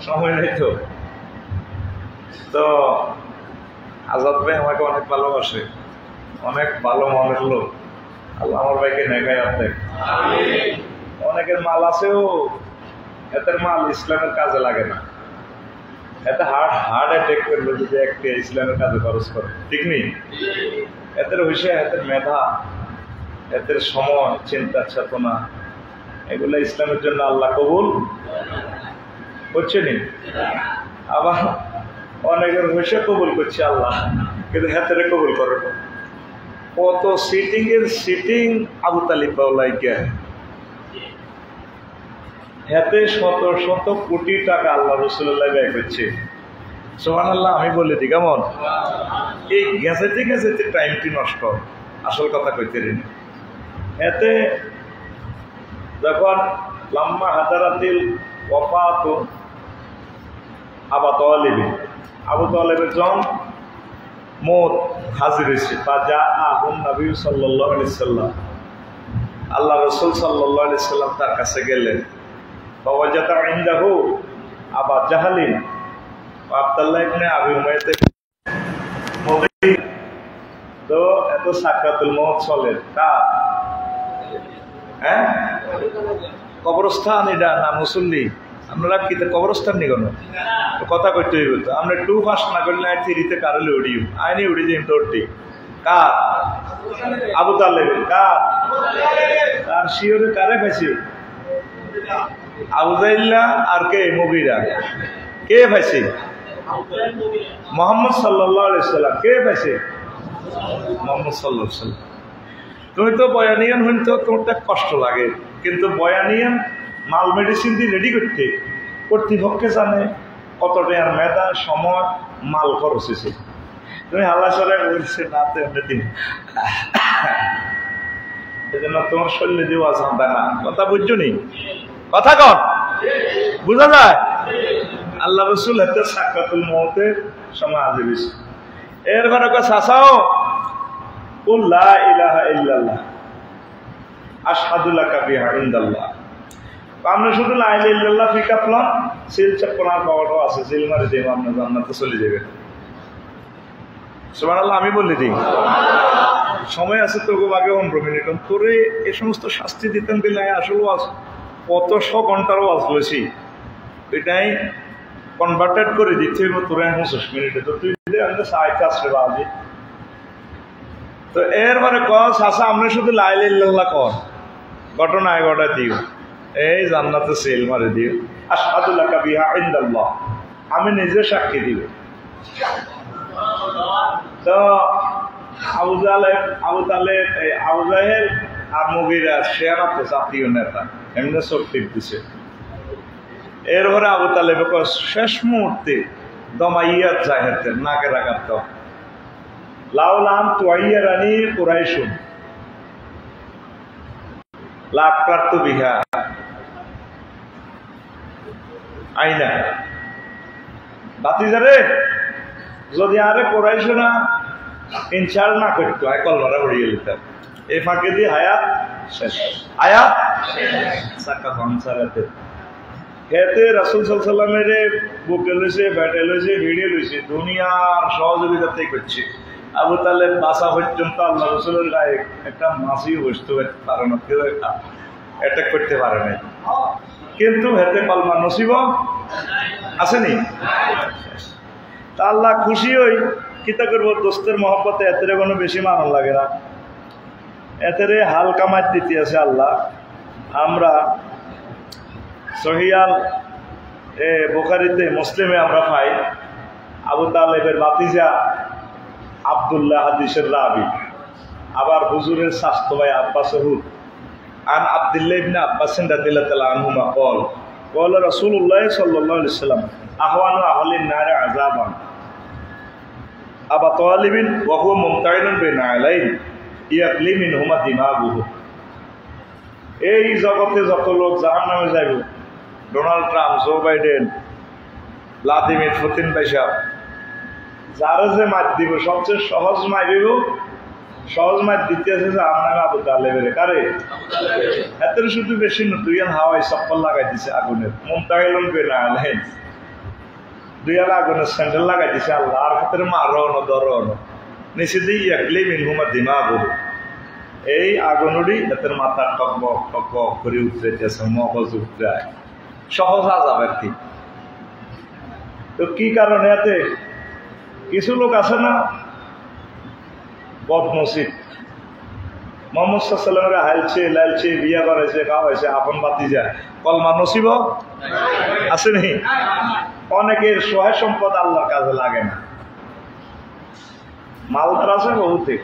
সময় নেই তো। তো আজাদ ভাই আমাকে অনেক ভালোবাসে, অনেক ভালো মনের লোক। আল্লাহ আমার ভাইকে নেখায় অর্ধেক। অনেকের মাল আছেও, এদের মাল ইসলামের কাজে লাগে না। এতে হার্ট অ্যাটাক করবে যদি একটা ইসলামের কাজে খরচ করে, ঠিক নেই? এদের হইসে এদের মেধা, এদের সময়, চিন্তা চেতনা, এগুলো ইসলামের জন্য আল্লাহ কবুল করছে নি। আবার অনেকের হইসে কবুল করছে আল্লাহ, কিন্তু হাতের কবুল করে না। কত সিটিং আবু তালিব বাউলাইকে হাতে শত শত কোটি টাকা আল্লাহ রসুল্লাহ ব্যয় করছে। সুবহানাল্লাহ। আমি বলে দিই কেমন এই গেছে টাইমটি নষ্ট, আসল কথা কইতে ঋণ। এতে যখন লাম্মা হাজারাতিল ওয়াফাত আবু তালেবের জন মত হাজির হয়েছে, বা যা আহুন নবী সাল্লাল্লাহু আলাইহি সাল্লাম, আল্লাহ রাসূল সাল্লাল্লাহু আলাইহি সাল্লাম তার কাছে গেলেন। ওয়াজাদা ইনদাহু আবা জাহলিন ওয়া আব্দুল্লাহ ইবনে আবি উমাইয়া। তো এত সাকরাতুল মউত চলে তা হ্যাঁ কবরস্থান এটা না মুসল্লি? আপনারা কি কবরস্থান নি কোনো কথা কইতে হইব তো। আমরা 2 পাস না করলে 3 কারলে উড়িও আইনি উড়ি যাই তোরটি কার আবু তালেব কার তার শিওরে কারে পাইছে আবু জাইল্লা আর কে মুগিরা কে পাইছে মুহাম্মদ সাল্লাল্লাহু আলাইহি সাল্লাম কে পাইছে মুহাম্মদ সাল্লাল্লাহু আলাইহি সাল্লাম। তুমি তো বয়ানিয়ান হইতো তোমারটা কষ্ট লাগে, কিন্তু বয়ানিয়ান মাল মেডিসিন দিয়ে রেডি করতে কর্তৃপক্ষে জানে কত টাকার মেধা সময় মাল খরচ হয়েছে। তুমি হাল্লা সরে বলছে না তো দিন এজন্য তোমার শরীরে দেওয়া জানতা না। কথা বুঝছো নি? কথা কন বুঝা যায়? আল্লাহ রসুল হাতে সাকরাতুল মউতের সময় হাজির হয়েছে। এরপরে চাচাও কুল লা ইলাহা ইল্লাল্লাহ আশহাদু লাকা বিহা ইনদাল্লাহ। আমরা শুধু লা ইলাহা ইল্লাল্লাহ ফিকাপলাম সিল চাপনার পাওয়াটাও আছে, সিল মারি দেব আপনার জান্নাতে চলে যাবে। সুবহানাল্লাহ। আমি বলে দিই সময় আছে তো আগে 15 মিনিট করে এই সমস্ত শাস্তি দিতেন দিলে আসলে কত 100 ঘন্টার ওয়াজ বলেছি, এটাই কনভার্টেড করে দিতে হইব তোরা 25 মিনিটে। তো তুই আমাদের সাহায্য আসবে বাজি। তো এরপরে কস আসা আমরা শুধু লা ইলাহা ইল্লাল্লাহ কর ঘটনায় ঘটা দিও, এই জান্নাতে সেল মারে দিও। আশহাদু লাকা বিহা ইনদাল্লাহ, আমি নিজে সাক্ষী দিব। তো আবু জাহেল আর মুগিরা শেয়ারাতে জাতীয় নেতা এমনি চোখ টিপ দিছে। এরপরে আবু তালেব শেষ মুহূর্তে দমাইয়াত জাহের নাকে রাখাত লাউলাম তুয়াইয়ারানি কুরাইশুন লাকরাত বিহা আইনা বাতিজারে যদি আরে কুরাইশ না ইনশাল না করতো একল মারা পড়িয়ে যেতাম। এই ফাঁকে দিয়ে হায়াত শেষ, হায়াত সাকা কনসারাতে খেতে রাসূল সাল্লাল্লাহু আলাইহি ওয়াসাল্লামের বুকে লইছে, ব্যাটে লইছে, ভিড়ে লইছে, দুনিয়ার সহযোগিতাতেই করছে। আবু তালেব বাসা পর্যন্ত আল্লাহ রসুলের গায়ে একটা মাছিও বসতে পারে না, কেউ অ্যাটাক করতে পারে নাই, কিন্তু হেতে কলমা নসিব আসেনি। তা আল্লাহ খুশি হই কিতা করবো, দোস্তের মহব্বতে এতের কোনো বেশি মানন লাগে না, এতের হাল কামাই দিতে আছে আল্লাহ। আমরা সহিয়াল বুখারীতে মুসলিমে আমরা পাই আবু তালেবের ভাতিজা আব্দুল্লাহ হাদিসের রাবি, আবার হুজুরের স্বাস্থ্য ভাই আব্বাস হুদ আন আব্দুল্লাহ ইবনে আব্বাস রাদিয়াল্লাহু তাআলা আনহুমা قال رسول الله صلى الله عليه وسلم اهوان اهل النار عذابا ابا طالب وهو ممتعن بين عليه يقلي منهما دماغه। এই জগতে যত লোক জাহান্নামে যাবে, Donald Trump, Joe Biden, Vladimir Putin ভাইসা, যারা যে মার দিব সবচেয়ে সহজ মারিব, সহজ মার দিতে আছে যে আপনার আবু তালেবের কারে এত শুধু বেশি নতুন হাওয়াই চপ্পল লাগাই দিছে আগুনের। মমতাইলন বেনা আলেন দুইয়ালা আগুনের স্যান্ডেল লাগাই দিছে আল্লাহ, আর হাতের মারো ন ধরো ন নিচে দিয়ে একলি মিনহুমা দিমা গরু, এই আগুনড়ি এদের মাথা টকবক টকবক করে উঠতে যাচ্ছে, মগজ উঠতে সহজ আজাব আর কি। তো কি কারণে এতে কিছু লোক আছে না বদনসিব, মোহাম্মদ সাল্লামের হাইলছে লাইলছে বিয়া করেছে খাওয়াইছে আপন বাতি যায়, কলমা নসিব আছে নি? অনেকের সহায় সম্পদ আল্লাহর কাজে লাগে না, মালদার আছে বহুতে,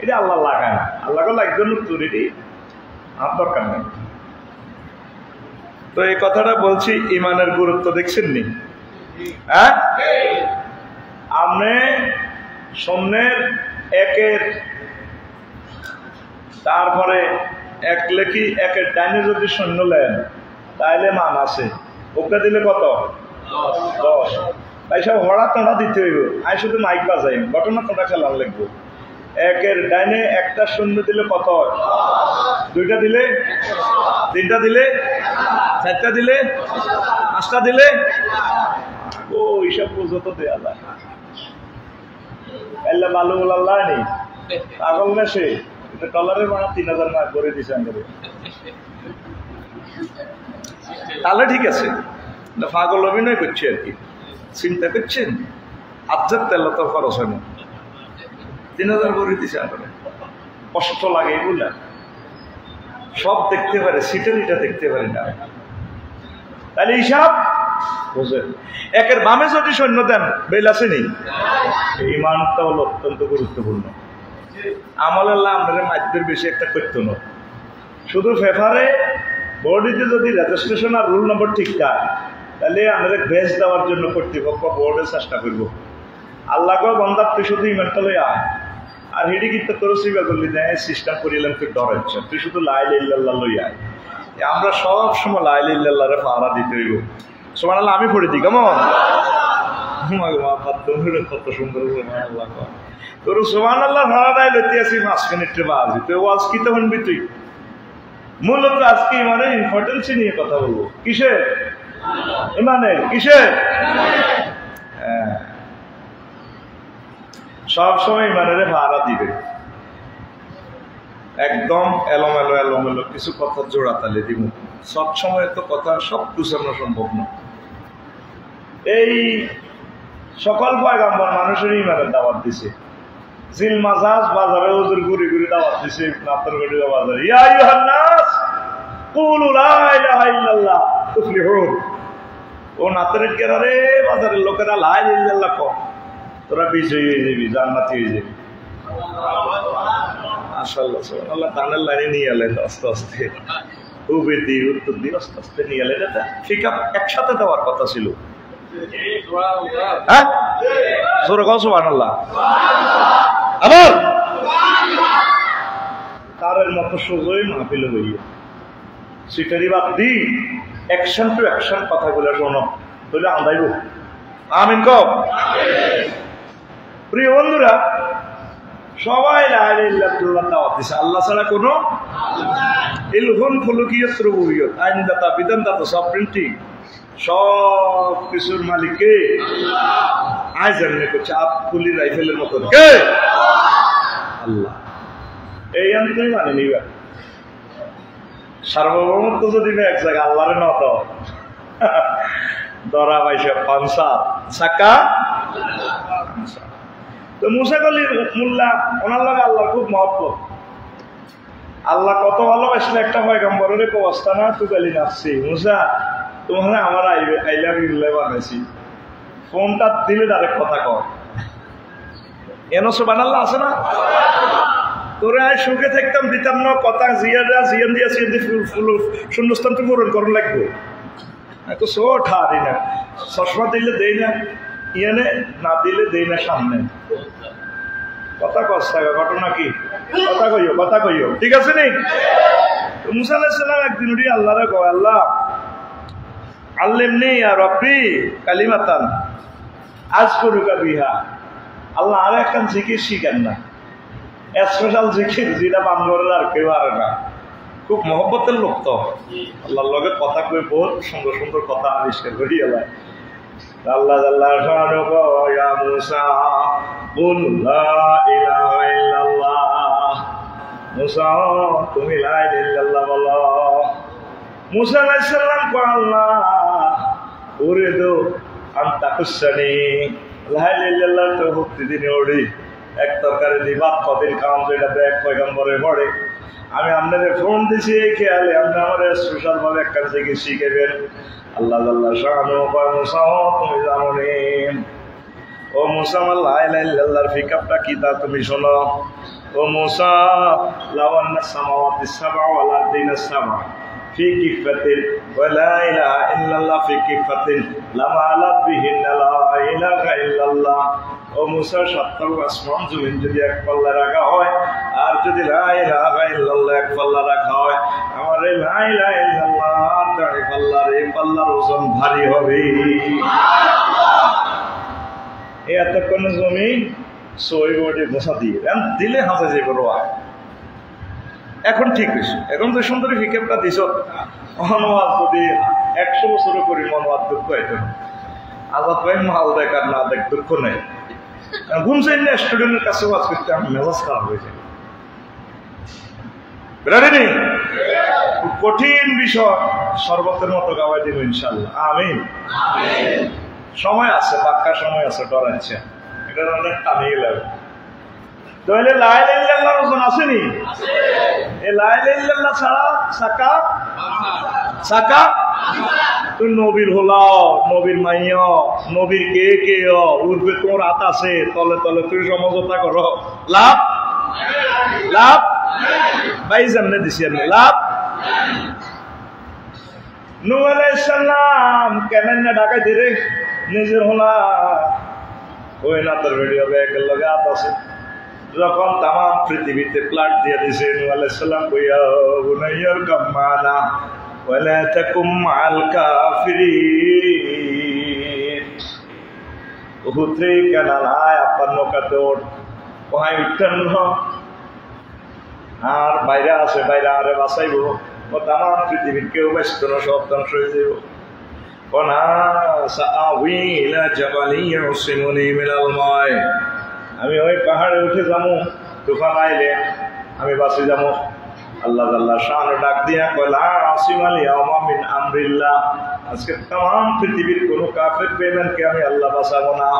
এটা আল্লাহ লাগায় না, আল্লাহকে লাগবে নতুন, এটি আর দরকার নেই। তো এই কথাটা বলছি, ইমানের গুরুত্ব দেখছেন নি? হ্যাঁ, আপনি শূন্যের একের, তারপরে এক লেখি একের ডাইনে যদি শূন্য নেন তাহলে মান আছে, ওকে দিলে কত? 10। তাই সব হড়া তোড়া দিতে হইব, আমি শুধু মাইক বাজাই, ঘটনা তোমরা খেলার লিখবো। একের ডাইনে একটা শূন্য দিলে কত? 2টা দিলে, 3টা দিলে, 4টা দিলে, 5টা দিলে, ও এইসব বুঝো তো দেয়া যায় না, বালু আল্লাহ নেই পাগল না সে, ডলারের বানা 3000 না করে দিছে আমাদের, তাহলে ঠিক আছে, পাগল অভিনয় করছে আর কি, চিন্তা করছেন আজ্জার তেল তো খরচ হয় না, 3000 করে দিছে আমাদের, কষ্ট লাগে এগুলা, সব দেখতে পারে, সিটারিটা দেখতে পারে না, তাহলে হিসাব বোঝেন। একের বামে যদি সৈন্য দেন বেল আছে নেই, ইমানটা হলো অত্যন্ত গুরুত্বপূর্ণ। আমল আল্লাহ আমাদের মাধ্যমের বেশি একটা করতো না, শুধু পেপারে বোর্ডিতে যদি রেজিস্ট্রেশন আর রুল নম্বর ঠিক থাকে তাহলে আমাদের গ্রেস দেওয়ার জন্য কর্তৃপক্ষ বোর্ডে চেষ্টা করবো। আল্লাহকেও বন্ধা তুই শুধু ইমানটা লই আয়, আর হিডি কিন্তু তোর সিবা করলি দেয় সিস্টেম করিলাম তুই ডরাচ্ছ, তুই শুধু লাইল ইল্লাল্লাহ লই আয়। আমরা সব সময় লাইল ইল্লাল্লাহরে পাহারা দিতে হইব। সুবহানাল্লাহ, আমি পড়ে দিই কেমন কত সুন্দর আল্লাহ তোর সুবহানাল্লাহ ভাড়াটাই লইতে আসি 5 মিনিটের বাজি, তুই ওয়াজ কি তখন তুই মূলত আজকে ইমানের ইম্পর্টেন্স নিয়ে কথা বলবো। কিসে? ইমানের। কিসে? সব সময় ইমানের ভাড়া দিবে, একদম এলোমেলো এলোমেলো কিছু কথা জোড়া তালে দিব, সব সময় তো কথা সব গুছানো সম্ভব না। এই সকল পয়গাম্বর মানুষের ইমানের দাওয়াত দিছে, জিল মাজাজ বাজারে ওদের ঘুরে ঘুরে দাওয়াত দিছে, নাতরগড়ি বাজারে ইয়া আইয়ুহান নাস কুলু লা ইলাহা ইল্লাল্লাহ তুফলিহুন। ও নাতরের কেরারে বাজারের লোকেরা লা ইলাহা ইল্লাল্লাহ কও, তোরা বিজয়ী হয়ে যাবি, জান্নাতি হয়ে যাবি। মাশাআল্লাহ, সুবহানাল্লাহ, তানের লাইনে নিয়ে এলেন আস্তে আস্তে, উত্তর দিয়ে আস্তে আস্তে নিয়ে এলেন। এটা ঠিক একসাথে দেওয়ার কথা ছিল। হ্যাঁ, জোরে কও সুবহানাল্লাহ। আবার তারের মতো সোজই মাহফিলে বইয়ে সিটারি বাদ দি অ্যাকশন টু অ্যাকশন কথাগুলো শোনো, তাহলে আন্দাইব। আমিন কও। প্রিয় বন্ধুরা, সবাই লা ইলাহা ইল্লাল্লাহ দাওয়াত দিছে, আল্লাহ ছাড়া কোনো ইলহুন খুলুকিয়ত রুবুবিয়ত, আইনদাতা বিধানদাতা সব প্রিন্টিং সব কিছুর মালিক কে? আজ এমনি করছে আতকুলি রাইফেলের মতো কে? আল্লাহ। এই আমি মানে নিবা সার্বভৌমত্ব যদি এক জায়গায় আল্লাহরে না দাও, ধরা পাইছে পাঁচা চাকা। তো মুসা গলির মোল্লা, ওনার লগে আল্লাহ খুব মহব্বত। আল্লাহ কত ভালোবাসলে একটা পয়গম্বরের অবস্থা না তুই গালি নাচছি, মুসা তোমার আমার আইলাম ইল্লাই বানাইছি, ফোনটা দিলে ডাইরেক্ট কথা কর। এন সুবহানাল্লাহ আছে না? তোরা সুখে থাকতাম দিতাম না কথা, জিয়ারা জিয়ান দিয়া সিয়ান দিয়ে ফুল শূন্যস্থান তো পূরণ করুন লাগবো। এত সো ঠারি না, চশমা দিলে দেই না, ইয়ানে না দিলে দেই না সামনে। কথা কষ্ট ঘটনা কি? কথা কইও ঠিক আছে নি? মুসা আলাইহিস সালাম একদিন উঠি আল্লাহরে কয়, আল্লাহ আল্লিমনি ইয়া রাব্বি কালিমাতান আযকুরুকা বিহা। আল্লাহ আর একখান জিকির শিখান না, স্পেশাল জিকির যেটা বান্ধবের আর কেউ আর না। খুব মহব্বতের লোক তো, আল্লাহর লগে কথা কই বহুত সুন্দর সুন্দর কথা আবিষ্কার করি। আল্লাহ আল্লাহ আল্লাহ শানু ইয়া মুসা কুল লা ইলাহা ইল্লাল্লাহ মুসা তুমি লা ইলাহা ইল্লাল্লাহ বলো মুসা আলাইহিস সালাম কো আল্লাহ উরিদু আনতা কুসানি লা ইলাহা ইল্লাল্লাহ তো মুক্তি দিনে ওড়ি এক তরকারি দিবাত কদিন কাম যেটা দেখ পয়গম্বরে পড়ে আমি আপনাদের ফোন দিছি এই খেয়ালে আপনি আমার সোশ্যাল ভাবে একটা থেকে শিখেবেন আল্লাহ আল্লাহ শানু মুসা তুমি জানো নি ও মুসা লা ইলাহা ইল্লাল্লাহর ফিকারটা কি তা তুমি শোনো ও মুসা লাওয়ান্না সামাওয়াতি সাবআ ওয়াল আরদিনা সাবআ ফি কিফাতিন ওয়া লা ইলাহা ইল্লাল্লাহ ফি কিফাতিন লামা আলাত বিহিন্না লা ইলাহা ইল্লাল্লাহ ও মুসা সত্তর আসমান জমিন যদি এক পাল্লা রাখা হয় আর যদি লা ইলাহা ইল্লাল্লাহ এক পাল্লা রাখা হয় আমার এই লা ইলাহা ইল্লাল্লাহ তার পাল্লার এই পাল্লার ওজন ভারী হবে এই এতক্ষণ জমি সই বডি বসা দিয়ে দিলে হাসে যে করো এখন ঠিক হয়েছে এখন তো সুন্দরী ফিকেপটা দিছ অনুবাদ যদি 100 বছর করি মনোবাদ দুঃখ হইতো আজাদ ভাই মাল দেখ আর না দেখ দুঃখ নেই ঘুমছে না স্টুডেন্টের কাছে ওয়াজ করতে আমি মেজাজ খারাপ হয়ে যায় বেরানি কঠিন বিষয় শরবতের মতো গাওয়াই দিব ইনশাল্লাহ আমিন সময় আছে পাক্কা সময় আছে ডরাচ্ছে এটা অনেক টানিয়ে লাগবে তাহলে লা ইলাহা ইল্লাল্লাহর ওজন আসেনি এই লা ইলাহা ইল্লাল্লাহ ছাড়া সাকা তুই নবীর হলাও নবীর মাইয়া নবীর কে কে উর্বে তোমার হাত আছে তলে তলে তুই সমঝোতা করো লাভ লাভ ভাই জানলে দিছি আমি লাভ নূহ আলাইহিস সালাম কেন না ঢাকায় দিরে নিজের হলা ওই না তোর ভিডিও ব্যাগের লগে হাত আছে যখন তাম পৃথিবীতে প্লাট দিয়ে দিছে নূহ আলাইহিস সালাম কইয়া বুনাইয়ার কামানা ওয়ালা তাকুম মাল কাফিরিন উহুতে কানালায় আপনার নৌকাতে ওঠ ওহাই উঠতেন আর বাইরে আছে বাইরে আরে বাঁচাইব ও তাম পৃথিবীর কেউ ব্যস্ত না সব ধ্বংস হয়ে যাব ওনা সাআউই ইলা জাবালিন ইউসিমুনি মিনাল মাই আমি ওই পাহাড়ে উঠে যাবো তুফান আইলে আমি বাঁচে যাবো আল্লাহ আল্লাহ শান ডাক দিয়া কলা আসিম আলী মিন আমরিল্লাহ আজকে तमाम পৃথিবীর কোন কাফের বেঈমানকে আমি আল্লাহ বাঁচাবো না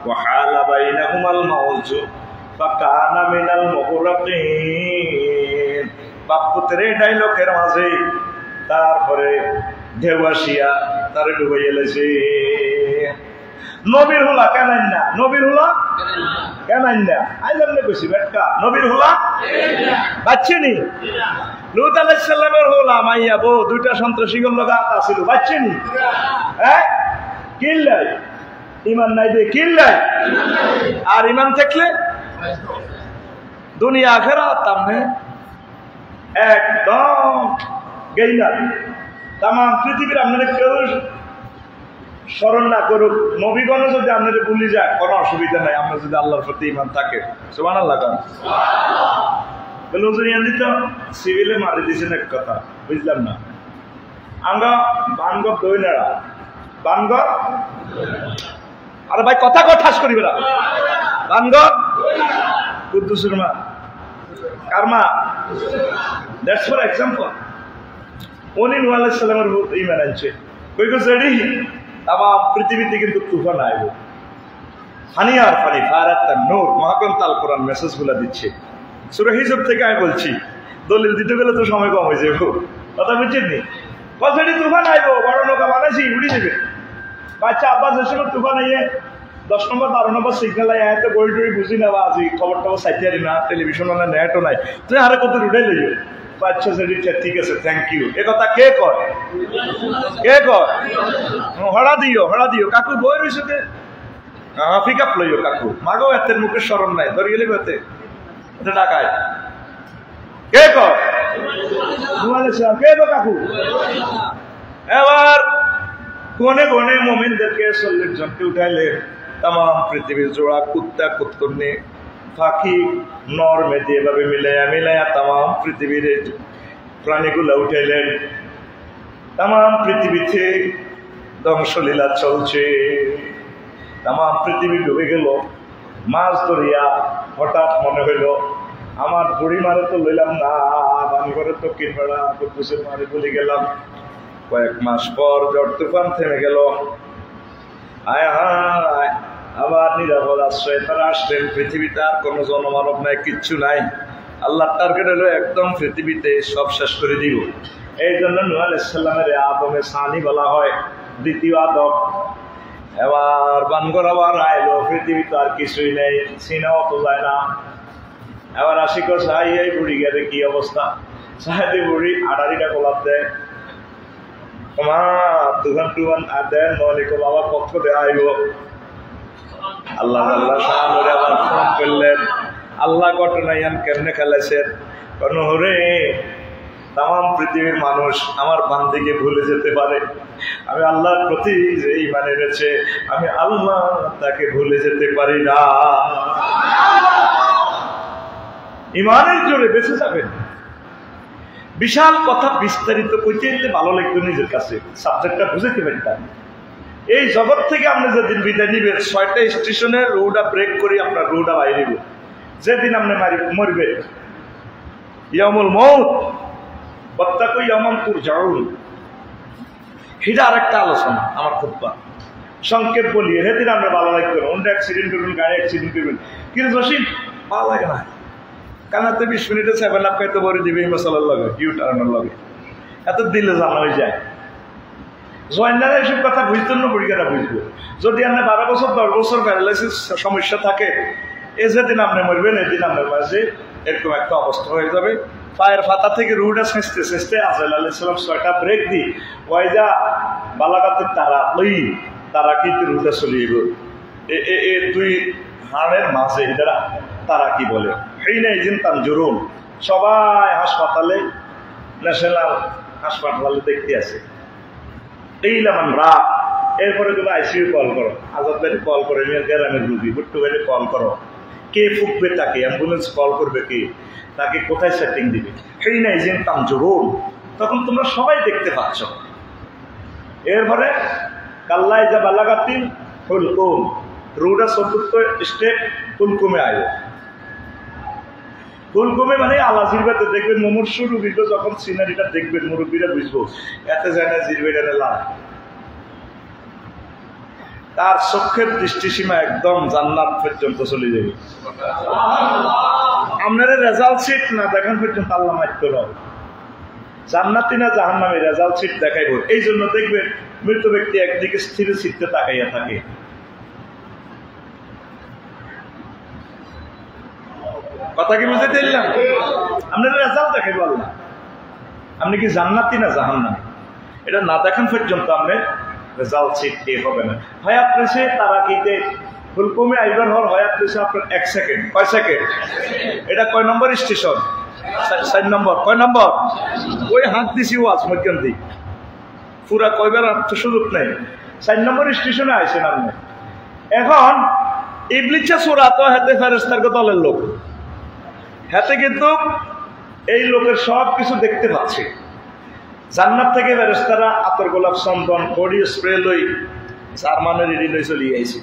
ওয়া হালা বাইনাহুমাল মাউজ ফাকানা মিনাল মুগরাকিন বাপুতের এই ডায়লগের মাঝে তারপরে ঢেউ আসিয়া তারে ডুবাইয়া লেছে নবীর হুলা কেন না নবীর হুলা কেন না আইলাম না কইছি বেটা নবীর হুলা বাচ্চানি লূত আলাইহিস সালামের হুলা মাইয়া বউ দুইটা সন্ত্রাসী গুলো গাত আছিল বাচ্চানি হ্যাঁ কিল্লাই ঈমান নাই দে কিল্লাই আর ঈমান থাকলে দুনিয়া আখিরাত তামনে একদম গেইনা তাম পৃথিবীর আপনারা কেউ স্মরণ না করুক নবীগণ যদি আপনাদের ভুলি যায় কোনো অসুবিধা নাই আমরা যদি আল্লাহর প্রতি ঈমান থাকে সুবহানাল্লাহ কান বলুন দিত সিভিলে মারি দিয়েছেন এক কথা বুঝলাম না আমরা বানগর দই নাড়া বানগর আরে ভাই কথা ঠাস করিবে না বানগর কুদ্দুসের মা কারমা দ্যাটস ফর এক্সাম্পল উনি নূহ আলাইহিস সালামের ঈমান আনছে কই গো জেডি তাম পৃথিবীতে কিন্তু তুফান আইব ফানি আর ফানি ফারাত নূর মহাগ্রন্থ আল কোরআন মেসেজগুলো দিচ্ছে সূরা হিজর থেকে আমি বলছি দলিল দিতে গেলে তো সময় কম হয়ে যাবে কথা বুঝছেন নি কথাটি তুফান আইব বড় নৌকা বানাইছি উড়ি যাবে বাচ্চা আব্বাস এসে তুফান আইয়ে 10 নম্বর 12 নম্বর সিগন্যাল আইয়া তো বই টই বুঝি না আজি খবর টবর সাইতিয়ারি না টেলিভিশন না নেটও নাই তুই আরে কত উড়াই লইও বাচ্চা যদি ঠিক আছে থ্যাংক ইউ এ কথা কে কয় হড়া দিও কাকু বই রইছে পিক আপ লইও কাকু মাগো এতের মুখে শরম নাই ধরে গেলে বেতে এটা ডাকায় কে কয় কে গো কাকু এবার কোনে কোনে মুমিনদেরকে 40 জনকে উঠাইলে তাম পৃথিবীর জোড়া কুত্তা কুত্তরনে পাখি নর মেয়ে এভাবে মিলাইয়া তাম পৃথিবীর প্রাণীগুলো উঠাইলেন তাম পৃথিবীতে ধ্বংসলীলা চলছে, তাম পৃথিবী ডুবে গেল। মাছ ধরিয়া হঠাৎ মনে হইল আমার বুড়ি মারে তো লইলাম না, আমি করে তো কিনবেড়া কুদ্দুসের মারে বলে গেলাম। কয়েক মাস পর ঝড় তুফান থেমে গেল। আয় হায়, আবার নিরাপদ আশ্রয় তারা আসলেন। পৃথিবীতে আর কোনো জনমানব নাই, কিচ্ছু নাই। আল্লাহ টার্গেট হলো একদম পৃথিবীতে সব শেষ করে দিব। এই জন্য নূহ আলাইহিস সালামের আদমে সানি বলা হয়, দ্বিতীয় আদম। এবার বানগর আবার আইলো, পৃথিবীতে আর কিছুই নেই, চিনাও তো যায় না। এবার আশিক সাহাই এই বুড়ি গেলে কি অবস্থা, সাহায্যে বুড়ি আড়াড়িটা গোলাপ দেয়, দোকান টুকান আর দেন নলিক বাবা পক্ষ দেয় আইব। আল্লাহ আল্লাহ সাহায্যে আবার ফোন করলেন, আল্লাহ ঘটনাই কেমনে খেলেছেন, হরে তাম পৃথিবীর মানুষ আমার বান্দিকে ভুলে যেতে পারে, আমি আল্লাহর প্রতি যে ঈমান এনেছে আমি আল্লাহ তাকে ভুলে যেতে পারি না। ঈমানের জোরে বেঁচে যাবেন। বিশাল কথা বিস্তারিত কইতে এলে ভালো লাগবে নিজের কাছে, সাবজেক্টটা বুঝাইতে পারতাম। এই জগৎ থেকে আপনি যেদিন বিদায় নিবেন, 6টা স্টেশনে রোডা ব্রেক করে আপনার রোডা বাইরে দিব। যেদিন আপনি মরবেন, ইয়ামুল মউত ওয়াত্তাকু ইয়াওমান তুরজাউন, এটা আরেকটা আলোচনা আমার খুতবা। সংক্ষেপ বলি, সেদিন আমরা ভালো লাগবে, অন্য অ্যাক্সিডেন্ট করবেন, গাড়ি অ্যাক্সিডেন্ট করবেন, কিন্তু জসিম ভালো লাগে না। কানাতে 20 মিনিটে 7 লাখ খাইতে বলে দিবে এই মশলার লগে, ইউ টার্নের লগে, এত দিলে জানা হয়ে যায়। জয়েন্টারে এসব কথা বুঝতেন না, পরীক্ষাটা বুঝবো। যদি আপনার 12 বছর 10 বছর প্যারালাইসিস সমস্যা থাকে, যেদিন আপনি মরবেন এদিন আপনার মাঝে এরকম একটা অবস্থা হয়ে যাবে। পায়ের ফাতা থেকে রুটা ছেঁচতে ছেঁচতে আজরাইল আলাইহিস সালাম 6টা ব্রেক দি ওয়াইজা বালাগাতের তারা ওই তারা কিন্তু রুটা চলে যাব। এ দুই হাড়ের মাঝে এরা তারা কি বলে, এই না ইজিন তানজুরুন, সবাই হাসপাতালে, ন্যাশনাল হাসপাতালে দেখতে আছে। এই লামান রা, এরপরে তুমি আইসিইউ কল করো, আজাদ ভাই কল করে নিয়ে গ্রামের রুগী, বুট্টু ভাই কল করো, কে ফুকবে তাকে, অ্যাম্বুলেন্স কল করবে কে, তাকে কোথায় সেটিং দিবে, সেই নাই যে তামজুরুন, তখন তোমরা সবাই দেখতে পাচ্ছ। এরপরে কাল্লাই যা বালাগাতিন হুলকুম, রুডা চতুর্থ স্টেপ হুলকুমে আয়। হুলকুমে মানে আলা জিরবাতে দেখবেন, মুমূর্ষু রুগীকে যখন সিনারিটা দেখবেন মুরব্বীরা বুঝবো এতে যায় না জিরবেটা লাভ। তার চোখের দৃষ্টিসীমা একদম জান্নাত পর্যন্ত চলে যাবে। আপনারা রেজাল্ট শিট না দেখান পর্যন্ত আল্লাহ মাইত করো, জান্নাতি না জাহান্নামী রেজাল্ট শিট দেখাইব। এই জন্য দেখবেন মৃত ব্যক্তি একদিকে স্থির চিত্তে তাকাইয়া থাকে। কথা কি বুঝতে চাইলাম? আপনারা রেজাল্ট দেখাইব আল্লাহ, আপনি কি জান্নাতি না জাহান্নামী, এটা না দেখান পর্যন্ত আপনি রেজাল্ট শিট দিয়ে হবে না। হায়াত রয়েছে তারা কিতে হুলকুমে আইবার হওয়ার হায়াত রয়েছে আপনার 1 সেকেন্ড। কয় সেকেন্ড? এটা কয় নম্বর স্টেশন? 4 নম্বর। কয় নম্বর? ওই হাত দিছি ওয়াজ মধ্যন্তি পুরা কয়বার তো সুযোগ নেই। 4 নম্বর স্টেশনে আইসেন আপনি। এখন ইবলিসে সূরা তো হাতে ফেরেশতার দলের লোক, হাতে কিন্তু এই লোকের সব কিছু দেখতে পাচ্ছে। জান্নাত থেকে ফেরেশতারা আতর গোলাপ চন্দন বডি স্প্রে লই জার্মানের রেডি লই চলিয়ে আইছে,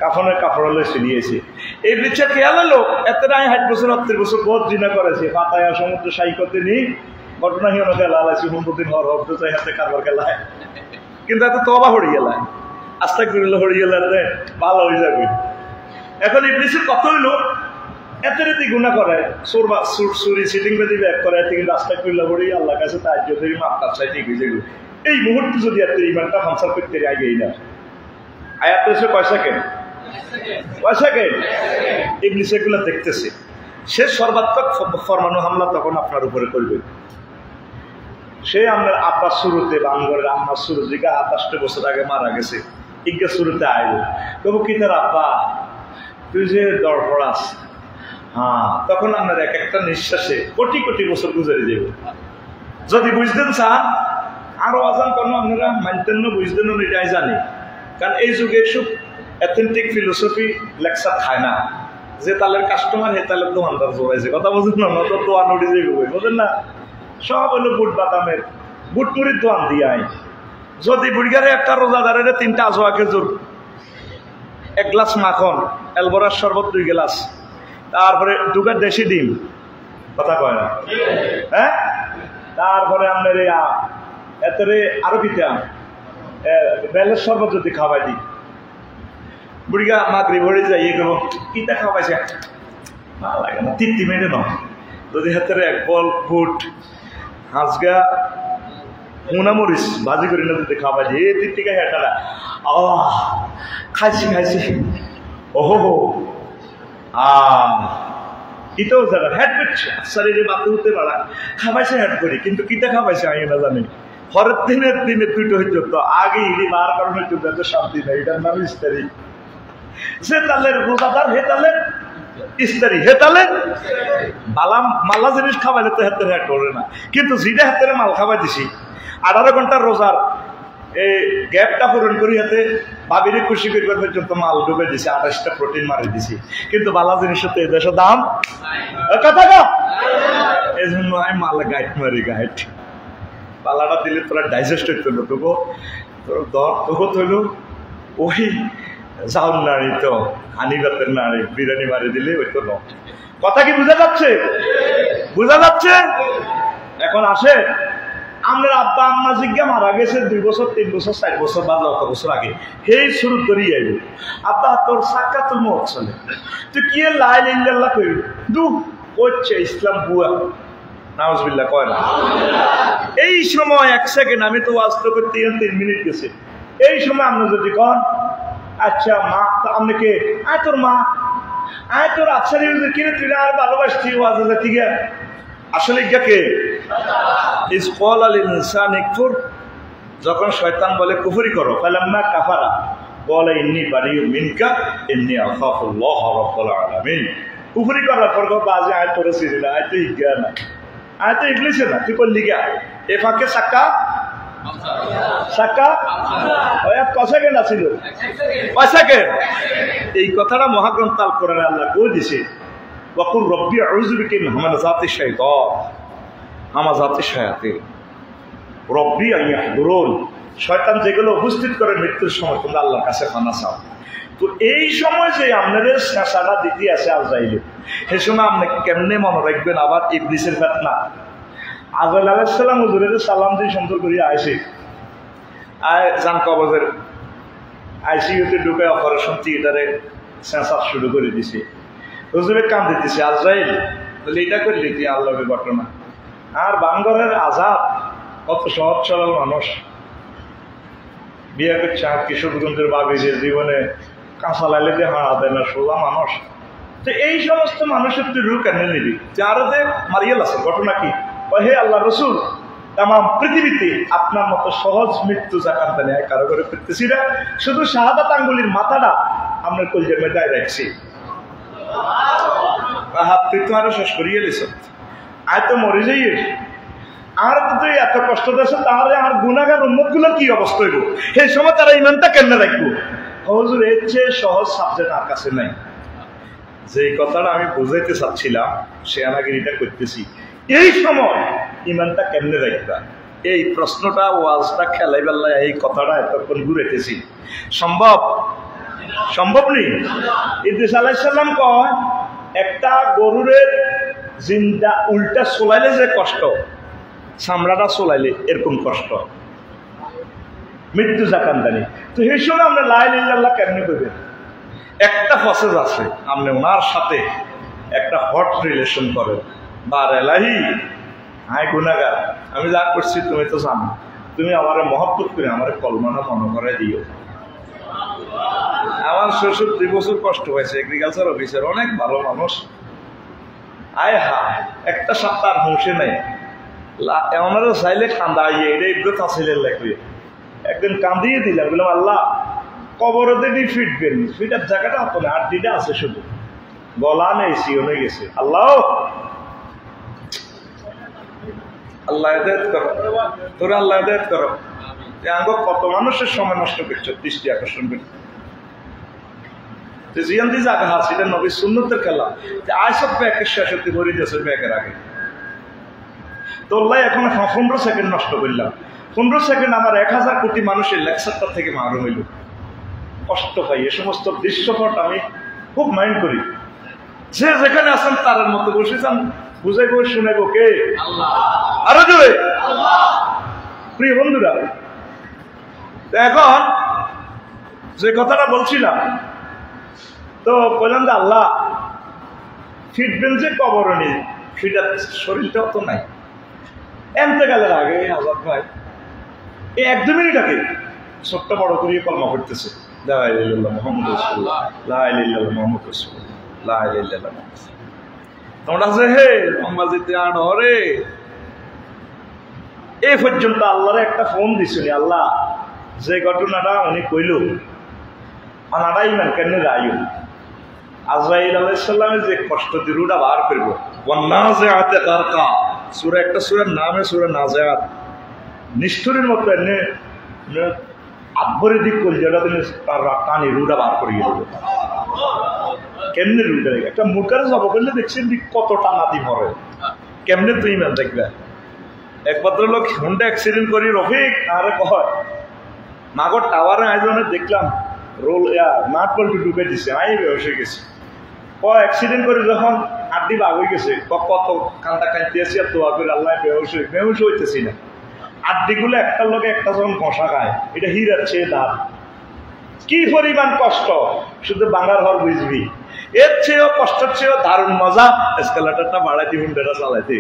কাফনের কাপড় লই চলিয়ে আইছে। এই বিচ্ছা খেয়াল হলো এত নাই 60 বছর 38 বছর বহুত জিনা করেছে, পাতায়া সমুদ্র সাইকতে নি ঘটনা হিও খেলা লাইছে, হুমদিন হর হর তো চাই হাতে কারবার খেলায়, কিন্তু এত তওবা হড়ি গেলায়, আস্তাগফিরুল্লাহ হড়ি গেলাতে ভালো হয়ে যাবে। এখন ইবলিসের কত হইলো এত রীতি গুণা করে, চুরি সিটিং বেদি ব্যাক করে, এত কিন্তু আস্তাগফিরুল্লাহ হড়ি আল্লাহর কাছে তাজ্জু থেকে মাফ চাই, ঠিক হয়ে যাবে। এই মুহূর্তে যদি এত ইমানটা ফাংশন করতে আগেই না, আয়াত হচ্ছে কয় সেকেন্ড? কয় সেকেন্ড? ইবলিস এগুলো দেখতেছে, সে সর্বাত্মক ফরমানো হামলা তখন আপনার উপরে করবে। সে আমার আব্বার শুরুতে বাঙ্গরের আম্মার শুরু দিকে 28 বছর আগে মারা গেছে, ইজ্ঞা শুরুতে আইব তবু কি তার আব্বা তুই যে দরপড়াস, হ্যাঁ তখন আপনার এক একটা নিঃশ্বাসে কোটি কোটি বছর গুজারে যাবে। যদি বুঝতেন চান আরো আজান কোনো আপনারা মানতেন না, বুঝতেন না, এটাই জানি। কারণ এই যুগে সব অ্যাথেন্টিক ফিলোসফি লেকচার খায় না, যে তালের কাস্টমার হে তালের দোকানদার জোড়াইছে, কথা বুঝুন না, তো দোয়ান উড়ে যাবে, বোঝেন না? সব হলো বুট বাদামের বুট মুড়ির দোয়ান দিয়ে আই, যদি বুড়িগারে একটা রোজাদারের 3টা আজোয়া খেজুর, 1 গ্লাস মাখন, এলবরার শরবত 2 গ্লাস, তারপরে 2 দেশি ডিম, কথা কয় না, হ্যাঁ, তারপরে আপনার এতরে আরো কিতা বেলের শরবত যদি খাওয়াই দিই, বুড়িগা মাগরি ভরে যাই করবো কিতা খাওয়াইছে ভালো লাগে না, 3 মিনিটে নয়, যদি হাতের 1 বল ফুট হাঁসগা মুনামরিচ ভাজি করি না যদি খাওয়াই দিই, এই 3 টিকা হেঁটারা খাইছি খাইছি, ওহো ইটাও জায়গা হ্যাট পেটছে শরীরে মাথা উঠতে পারা খাবাইছে হ্যাট করি, কিন্তু কিতা খাবাইছে আমি না জানি। পরের দিনের 2টো হইতো, তো আগে ইডি মার কারণে হইতো শান্তি নেই, এটার নাম ইস্তারি। সে তাহলে রোজাদার, হে তাহলে ইস্তারি, হে তাহলে মালা জিনিস খাবাইলে তো হাতের হ্যাট করে না, কিন্তু যেটা হাতের মাল খাবাই দিছি 18 ঘন্টার রোজার এই গ্যাপটা পূরণ করি হাতে ভাবিরে খুশি করবার পর্যন্ত মাল ডুবে দিছি, 28টা প্রোটিন মারি দিছি, কিন্তু বালা জিনিসের তো এদেশের দাম কথা কা, এই জন্য আমি মাল গাইড মারি, গাইড পালাটা দিলে তোরা ডাইজেস্ট হইতো না, তবু তোর দর তবু তৈল ওই চাউল নাড়ি তো হানি ভাতের নাড়ি বিরিয়ানি মারি দিলে ওই তো ন। কথা কি বোঝা যাচ্ছে? বোঝা যাচ্ছে? এখন আসে আমরা আব্বা আম্মা জিজ্ঞা মারা গেছে 2 বছর 3 বছর 4 বছর বা লক্ষ বছর আগে, সেই শুরু করিয়ে আইব আব্বা তোর সাক্ষাতুল মত চলে, তুই কি লাই ইল্লাল্লাহ কই দু করছে ইসলাম বুয়া নাউজুবিল্লাহ কয় না। এই সময় 1 সেকেন্ড, আমি তো ওয়াজ তো করতে 3 মিনিট গেছে, এই সময় আপনি যদি কন আচ্ছা মা আপনাকে আয় তোর মা আয় তোর আচ্ছা কিনে তুই আর ভালোবাসছি ওয়াজ ঠিক আছে, আসলে কে ইসকাল আল ইনসান ইকফুর, যখন শয়তান বলে কুফরি করো, ফালাম্মা কাফারা বলে ইন্নী বারিউ মিনকা ইন্নী আখাফুল্লাহ রাব্বুল আলামিন, কুফরি করার পর বাজে আয় পড়েছি না, আয় তো ইজ্ঞা না, আয় তো ইবলিস না, তুই করলি গা এ ফাঁকে সাক্কা সাক্কা কয় সেকেন্ড আছিল, 5 সেকেন্ড। এই কথাটা মহাগ্রন্থ আল কোরআনে আল্লাহ কই দিছে, ওয়াকুল রব্বি আউযু বিকা মিন হামাযাতিশ শাইতান, হামাযাতিশ শায়াতিন রব্বি আইয়াহদুরুন, শয়তান যেগুলো উপস্থিত করে মৃত্যুর সময় তোমরা আল্লাহর কাছে পানা চাও। তো এই সময় যে আপনাদের শেষাটা দিতে আছে আজরাইলে, সে সময় আপনি কেমনে মনে রাখবেন আবার ইবলিসের ফিতনা। আজরাইল আলাইহিস সালাম হুজুরের সালাম দিয়ে সুন্দর করে আইছে, আয় জান কবজের আইসিইউতে ঢুকে অপারেশন থিয়েটারে সেন্সার শুরু করে দিছে, হুজুরে কান দিতেছে আজরাইল বলে এটা করে দিতে আল্লাহর ঘটনা। আর বাঙ্গরের আজাদ, কত সহজ সরল মানুষ বিয়ে করছে, আর কিশোরগঞ্জের ভাবি যে জীবনে কাঁচা লাইলে দিয়ে হারা দেয় না, সোজা মানুষ। তো এই সমস্ত মানুষের তুই রুখ এনে নিবি, যারাতে মারিয়াল আছে ঘটনা কি, হে আল্লাহ রসুল তাম পৃথিবীতে আপনার মতো সহজ মৃত্যু জাকান্তা নেয় কারো করে পেতেছি না, শুধু শাহাদাত আঙ্গুলির মাথাটা আপনার কলজের মেটায় রাখছি, হাত তুই আরো শেষ করিয়ে গেছ, আয় তো মরে যাই, আর তুই এত কষ্ট দিয়েছে, তাহলে আর গুণাগার উম্মত গুলোর কি অবস্থা হইব, সেই সময় তারা ইমানটা কেমনে রাখবো? হুজুর এর চেয়ে সহজ সাবজেক্ট আর কাছে নাই। যে কথাটা আমি বুঝাইতে চাচ্ছিলাম সে আনাগিরিটা করতেছি, এই সময় ইমানটা কেমনে রাখবা, এই প্রশ্নটা ওয়াজটা খেলাই বেল্লাই এই কথাটা এতক্ষণ ঘুরেতেছি, সম্ভব? সম্ভব নেই। ইদ্রিস আলাইহিস সালাম কয় একটা গরুরের জিন্দা উল্টা চলাইলে যে কষ্ট, চামড়াটা চলাইলে এরকম কষ্ট, মৃত্যু জাকান্দানি। তো সেই সময় আমরা লা ইলাহা ইল্লাল্লাহ কেমনে করবেন? একটা প্রসেস আছে, আপনি ওনার সাথে একটা হট রিলেশন করেন, বার এলাহি হায় গুনাহগার, আমি যা করছি তুমি তো জানো, তুমি আমারে মহব্বত করে আমারে কলমাটা মনে করে দিও। আমার শ্বশুর 2 বছর কষ্ট হয়েছে, এগ্রিকালচার অফিসার, অনেক ভালো মানুষ, আয় হায় একটা সপ্তাহ হুঁশে নেই, আমারও চাইলে কান্দাইয়ে এটা ইব্রত আসলে লাগবে, একদিন কান্দিয়ে দিলাম, বললাম আল্লাহ কবর দিদি ফিটবেন, ফিটার জায়গাটা হতো না, আর দিদা আছে শুধু গলা নেই, সিওনে গেছে, আল্লাহ আল্লাহ হেদায়েত করো, তোরা আল্লাহ হেদায়েত করো। কত মানুষের সময় নষ্ট করছো দৃষ্টি আকর্ষণ করে, জিয়ান্তি জায়গা আছে, এটা নবীর সুন্নতের খেলা, আইসব ব্যাগের শেষ হতে ভরি দিয়েছে ব্যাগের আগে, তোল্লাই এখন 15 সেকেন্ড নষ্ট করলাম, 15 সেকেন্ড আমার 1000 কোটি মানুষের লেকচারটা থেকে মারুম হইল। কষ্ট পাই, এ সমস্ত দৃশ্যপট আমি খুব মাইন্ড করি। যে যেখানে আছেন তার মতো বসেছেন, বুঝাইব শুনাইব কে? আরো জোরে প্রিয় বন্ধুরা, এখন যে কথাটা বলছিলাম, তো বললাম যে আল্লাহ ফিটবেন যে কবর নেই, ফিটার শরীরটাও তো নাই। এমতে গেলের আগে আজাদ ভাই এই 1-2 মিনিট আগে ছোট্ট বড় করিয়ে কলমা করতেছে, লা ইলাহা ইল্লাল্লাহ মুহাম্মাদুর রাসূলুল্লাহ, লা ইলাহা ইল্লাল্লাহ মুহাম্মাদুর রাসূলুল্লাহ, লা ইলাহা ইল্লাল্লাহ। তোমরা যে হে আম্মাজিতে আনো রে, এই পর্যন্ত আল্লাহরে একটা ফোন দিছিলি, আল্লাহ যে ঘটনাটা উনি কইল আনারাই মান কেন রায়ু আজরাইল আলাইহিস সালামে যে কষ্ট দিরুটা বার করব, ওয়ান্নাজিআতে গারকা, সূরা একটা সূরার নামে সূরা নাজিআত। নিষ্ঠুরের মতো এনে আব্বরে দিক করি যেটা তুমি তার টানি রুটা বার করিয়ে দেবে। কেমনে রুটা একটা মুরকারে যাব করলে দেখছেন কত টানাতি মরে, কেমনে তুই ম্যান দেখবে। এক ভদ্রলোক হুন্ডা অ্যাক্সিডেন্ট করি রফিক আরে কয় মাগর টাওয়ারে আয়োজনে দেখলাম রোল নাট বল্টু ঢুকে দিছে, আমি বেহস হয়ে গেছি। অ্যাক্সিডেন্ট করে যখন আড্ডি বাগ হয়ে গেছে, কত কান্দা কাঁদতে আছি আর তোয়া করে আল্লাহ বেহস হইতেছি না। আড্ডিগুলো একটার লোকে একটা যখন কষা খায়, এটা হীরার চেয়ে দাম। কি পরিমাণ কষ্ট শুধু বাংলার হর বুঝবি। এর চেয়েও কষ্টের চেয়েও দারুণ মজা এসকালেটরটা বাড়াইতে হুন্ডাটা চালাইতে।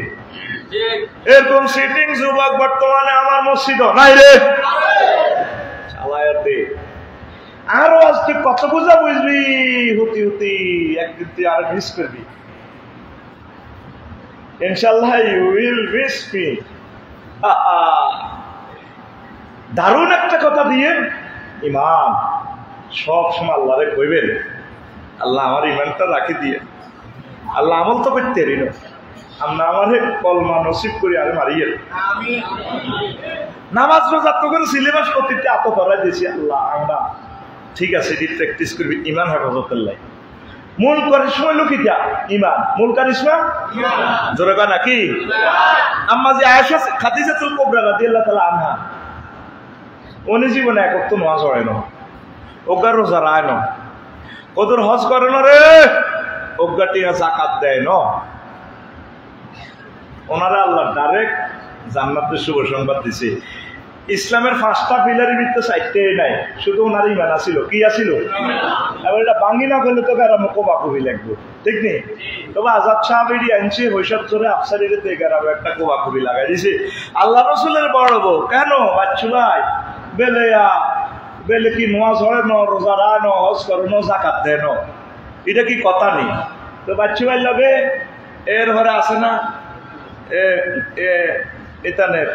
এরকম সিটিং যুবক বর্তমানে আমার মসজিদ নাই রে, চালায়াতে আরো আজ তুই কত বোঝা বুঝবি, হতি হতি একদিন তুই আর মিস করবি। ইনশাল্লাহ ইউ উইল মিস মি। দারুণ একটা কথা দিয়ে ইমান সব সময় আল্লাহরে কইবেন, আল্লাহ আমার ইমানটা রাখি দিয়ে, আল্লাহ আমল তো করতে রিন আমরা আমার কলমা নসিব করি আরে মারিয়ে নামাজ রোজা তো করে সিলেবাস প্রতিটা এত ধরা দিয়েছি। আল্লাহ আমরা ঠিক আছে এটি প্র্যাকটিস করবি ইমান হেফাজতের লাই। মূল কারিশমা লুকিটা ইমান, মূল কারিশমা জোরে কয় নাকি? আম্মা যে আয়েশা খাদিজাতুল কুবরা রাদিয়াল্লাহু তাআলা আনহা উনি জীবনে এক ওয়াক্ত নামাজ পড়ে না, ওগার রোজা রায় না, ওদের হজ করে না রে, ওগাটি যাকাত দেয় না। ওনারা আল্লাহ ডাইরেক্ট জান্নাতের শুভ সংবাদ দিছে। ইসলামের 5টা পিলারের ভিতরে 4টাই নাই, শুধু ওনার ইমান আছিল। কি আছিল? এবার এটা ভাঙি না করলে তো গেরামো কোবাকুবি লাগবে, ঠিক নেই? তবে আজাদ সাহাবেরই আনছে হৈসব জোরে আফসারের গেরামো একটা কোবাকুবি লাগাই দিছে। আল্লাহ রসুলের বড় বউ কেন বাচ্চু ভাই বেলে কি নামাজ হয় ন, রোজা রায় ন, হজ করে ন, যাকাত দেয় ন, এটা কি কথা নেই? তো বাচ্চু ভাই লাগে এর ঘরে আছে না এতানের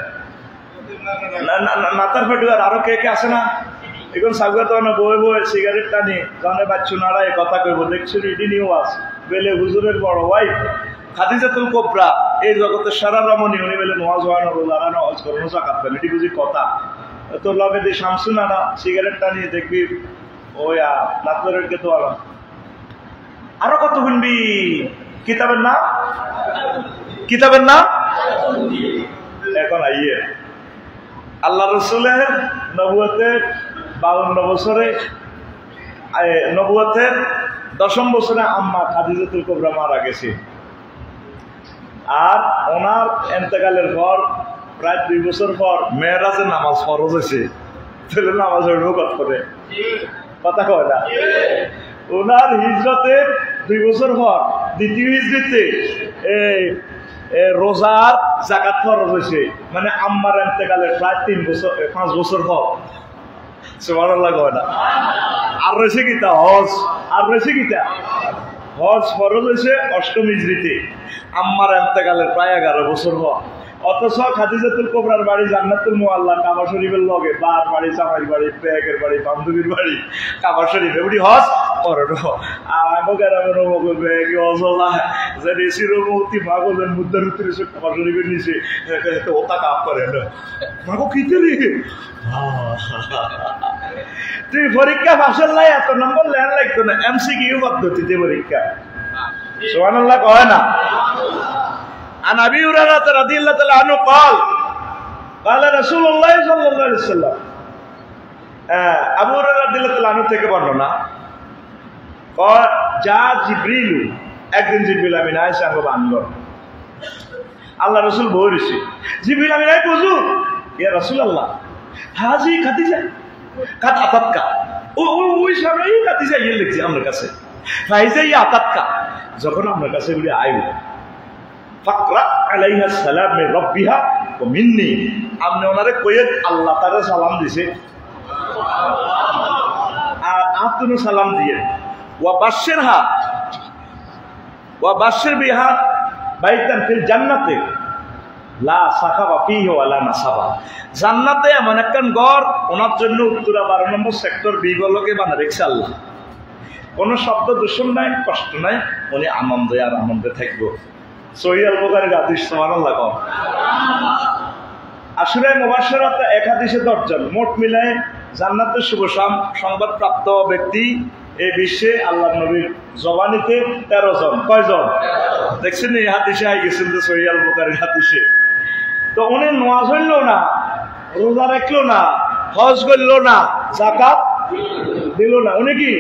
নাতার ফেটুয়ার আরো কে কে আছে না, এখন সাগুয়া তো বয়ে বয়ে সিগারেট টানি জানে বাচ্চু নাড়া এ কথা কইব। দেখছি ইডি নিউজ বেলে হুজুরের বড় ওয়াইফ খাদিজাতুল কুবরা এই জগতের সারা রমণী, উনি বেলে নামাজ হয় না, রোজা রায় না, হজ করে না, যাকাত দেয়, এটি বুঝি কথা? তোর লগে দিয়ে শামসু নাড়া সিগারেট টানি দেখবি ওই নাতরেরকে তো আরো কত শুনবি। কিতাবের নাম, কিতাবের নাম এখন আইয়ে আল্লাহ রসুলের নবুয়তের 52 বছরে, নবুয়তের 10ম বছরে আম্মা খাদিজাতুল কুবরা মারা গেছে। আর ওনার এন্তেকালের পর প্রায় 2 বছর পর মেয়েরাজের নামাজ ফরজ হয়েছে। তাহলে নামাজ করে কথা কয় না। ওনার হিজরতের 2 বছর পর দ্বিতীয় হিজরিতে রোজার যাকাত ফরজ হয়েছে, মানে আম্মার এন্তেকালের প্রায় 5 বছর পর। সুবহানাল্লাহ কয় না? আর রয়েছে কিতা হজ, আর রয়েছে কিতা হজ ফরজ হয়েছে 8ম হিজরিতে, আম্মার এন্তেকালের প্রায় 11 বছর পর। অথচ খাদিজাতুল কুবরার বাড়ি জান্নাতুল মুআল্লা কাবা শরীফের লগে, বার বাড়ি, জামাইর বাড়ি, পেকের বাড়ি, বান্ধবীর বাড়ি, কাবা শরীফে উনি হজ করেন। আর আগের যে শিরোমতি মাগলেন মুদ্রার উত্তরে কাবা শরীফের নিচে ওটা কাপ করে মাগো কিতে রে তুই পরীক্ষা ফাঁসের লাই এত নম্বর লেন লাগতো না, এমসিকিউ পদ্ধতিতে পরীক্ষা। সুবহানাল্লাহ কয় না? عن ابي هريره رضي الله تعالى عنه قال قال رسول الله صلى الله عليه وسلم আবু হুরায়রা রাদিয়াল্লাহু আনহু থেকে বর্ণনা যা জিবরিল একদিন জিবরিল আমিন আয়েশা গো বানগর আল্লাহ রাসূল বলেছে জিবরিল আমিন আয় হুজুর ইয়া রাসূলুল্লাহ হাজি খাদিজা কাত আতাতকা ওই সামনেই খাদিজা ইয়ে লিখছি আমার কাছে ফাইজা ইয়া আতাতকা যখন আমার কাছে বলি আইব ফাকরা আলাইহা সালাম মিন রাব্বিহা ওয়া মিন্নি আপনি ওনারে কইয়েন আল্লাহ তাআলা সালাম দিয়েছে আর আপনি সালাম দিয়ে ওয়া বাশশির বিহা বাইতান ফিল জান্নাতে লা সাখাবা ফিহি ওয়া লা নাসাবা জান্নাতে এমন একখান ঘর ওনার জন্য উত্তরা 12 নম্বর সেক্টর বি বলকে বানা রেখেছে আল্লাহ কোনো শব্দ দূষণ নাই কষ্ট নাই উনি আনন্দে আর আনন্দে থাকবো সহিহ আল বুখারীর হাদিস সুবহানাল্লাহ কও আসলে মুবাশশারাত এক হাদিসে 10 জন মোট মিলায় জান্নাতের শুভ সংবাদ প্রাপ্ত ব্যক্তি এই বিশ্বে আল্লাহর নবীর জবানিতে 13 জন কয়জন দেখছেন এই হাদিসে আই গেছেন তো সহিহ আল বুখারীর হাদিসে তো উনি নামাজ হইল না রোজা রাখলো না হজ করলো না যাকাত দিল না উনি কি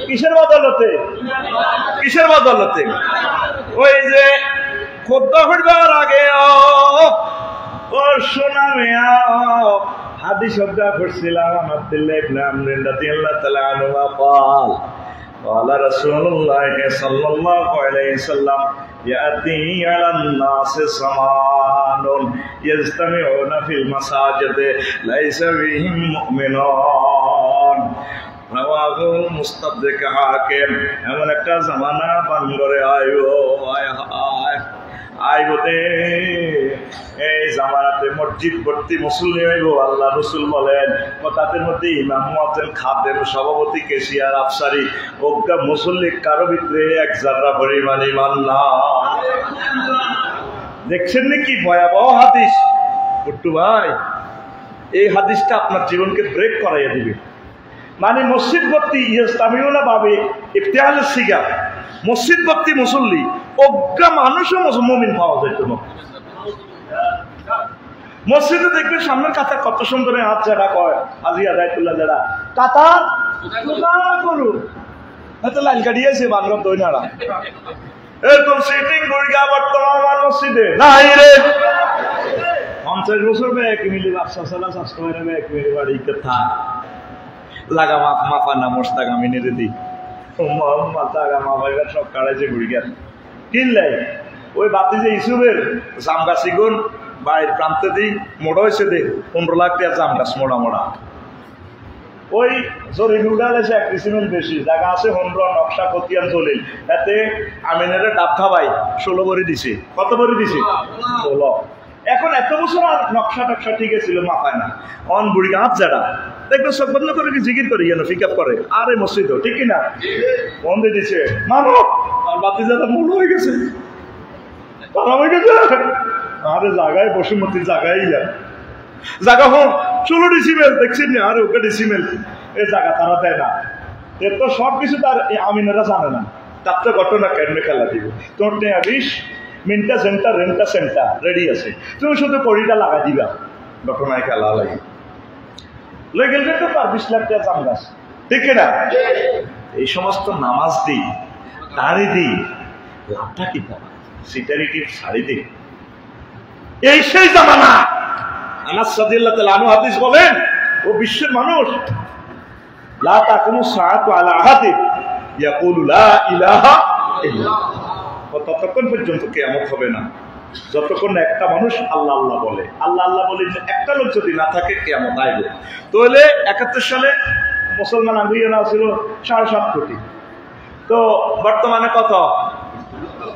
কিসের বদলতে ওই যে খোদ্দা হইবার আগে ও সোনা মেয়া হাদিস শব্দ করছিলাম আব্দুল্লাহ ইবনে আমর রাদিয়াল্লাহু তাআলা আনহু قال قال رسول الله صلى الله عليه وسلم يأتي على الناس زمان يجتمعون في المساجد ليس فيهم مؤمنون رواه মুস্তাদরিক হাকিম এমন একটা জামানা পান করে আইবতে এই জামানাতে মসজিদ ভর্তি মুসল্লি হইব আল্লাহ রাসূল বলেন তাদের মধ্যে ইমাম মুয়াজ্জিন খাদেম সভাপতি কেশিয়ার আফসারি ওগা মুসল্লি কারো ভিতরে এক জাররা পরিমাণ ঈমান না দেখছেন নাকি ভয়াবহ হাদিস কুট্টু ভাই এই হাদিসটা আপনার জীবনকে ব্রেক করাইয়া দিবে মানে মসজিদ ভর্তি ইসলামীয়না ভাবে ইফতিহালের সিগা মসজিদ ভর্তি মুসল্লি অজ্ঞা মানুষও মুমিন পাওয়া যেত না মসজিদে দেখবেন সামনের কাতার কত সুন্দর হাত যারা কয় হাজি আদায়তুল্লাহ যারা কাতার করুন হয়তো লাইন কাটিয়েছে বাংলার দৈনারা এরকম সিটিং গুড়িয়া বর্তমান আমার মসজিদে নাই রে 50 বছর এক মিলি ব্যবসা চালা স্বাস্থ্য এক মিলি বাড়ি কথা লাগা মাফা না মোস্তাক আমি নেড়ে দিই সব কাড়াইছে ঘুড়িয়া কিনলাই ওই বাতি যে ইসুবের জাম গাছি গুন বাইর প্রান্তে দিই মোড়া হয়েছে দে 15 লাখ টাকা জাম গাছ মোড়া ওই জরির উড়াল এসে 1 ডিসিমেল বেশি জায়গা আছে 15 নকশা কতিয়ান চলিল এতে আমিনের ডাব খাবাই 16 ভরি দিছে কত ভরি দিছে 16 এখন এত বছর আর নকশা টকশা ঠিক ছিল মাথায় না অন বুড়ি হাত যারা দেখবেন সব বন্ধ করে কি জিকির করে যেন পিক আপ করে আরে মসজিদ ঠিক কিনা বন্ধ দিছে মানো আর বাতি যারা মূল হয়ে গেছে আরে জায়গায় বসুমতির জায়গায় জায়গা হোক 16 ডিসিমেল দেখছেন না আরে ওকে ডিসিমেল এই জায়গা তারা দেয় না এর তো সব কিছু তার আমিনেরা জানে না তার তো ঘটনা কেমনে খেলা দিব তোর নেয়া 20 মিন্টা সেন্টার রেন্টা সেন্টার রেডি আছে তুমি শুধু কড়িটা লাগাই দিবা ঘটনায় খেলা লাগে লই গেলে তো তার 20 লাখ টাকা জাম গাছ ঠিক না এই সমস্ত নামাজ দিই দাঁড়ি দিই লাভটা কি পাবা সিটারিটির শাড়ি দিই এই সেই জামানা আনাস রাদিয়াল্লাহু তাআলা আনহু হাদিস বলেন ও বিশ্বের মানুষ লা তাকুমু সাআতু আলা আহাদিন ইয়াকুলু লা ইলাহা ইল্লাল্লাহ ততক্ষণ পর্যন্ত কিয়ামত হবে না যতক্ষণ একটা মানুষ আল্লাহ আল্লাহ বলে আল্লাহ আল্লাহ বলে যে একটা লোক যদি না থাকে কিয়ামত আইবে তাহলে 71 সালে মুসলমান আঙ্গুরিয়া ছিল 7.5 কোটি তো বর্তমানে কত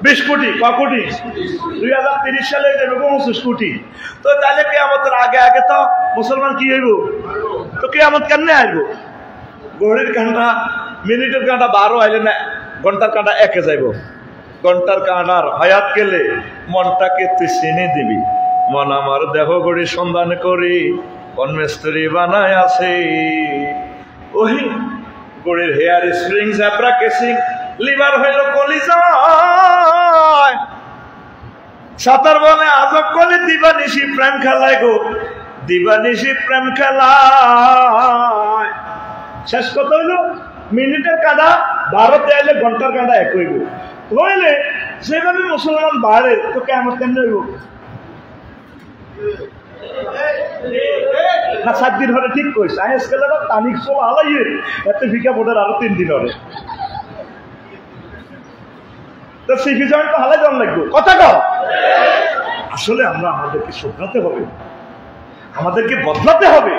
20 কোটি কয় কোটি 2030 সালে এরকম 29 কোটি তো তাহলে কিয়ামতের আগে আগে তো মুসলমান কি হইব তো কিয়ামত কেমনে আসব ঘড়ির কাঁটা মিনিটের কাঁটা 12 আইলে না ঘন্টার কাঁটা একে যাইব ঘন্টার কাঁটার হায়াত গেলে মনটাকে তুই চিনে দিবি মন আমার দেহ গড়ি সন্ধান করি কোন মিস্ত্রি বানায় আছে ওই গড়ির হেয়ার স্প্রিং জ্যাপরা কেসিং লিভার হইল কলিজা সাঁতার বলে আজব করে দিবানিশি প্রেম খেলায় গো, দিবানিশি প্রেম খেলায়। শেষ কথা হইল মিনিটের কাঁদা ভারতে আইলে ঘন্টার কাঁদা এক হইব। হইলে সেভাবে মুসলমান বাড়ে তো কেমন কেমন হইব না? 7 দিন হলে ঠিক কইস আজকাল তারিখ সব আলাইয়ে এতে ভিকা বোর্ডের আরো 3 দিন হবে তো সিপি জয়েন্ট তো হালাই জন লাগবে। কথা কও। আসলে আমরা আমাদেরকে শুধরাতে হবে, আমাদেরকে বদলাতে হবে।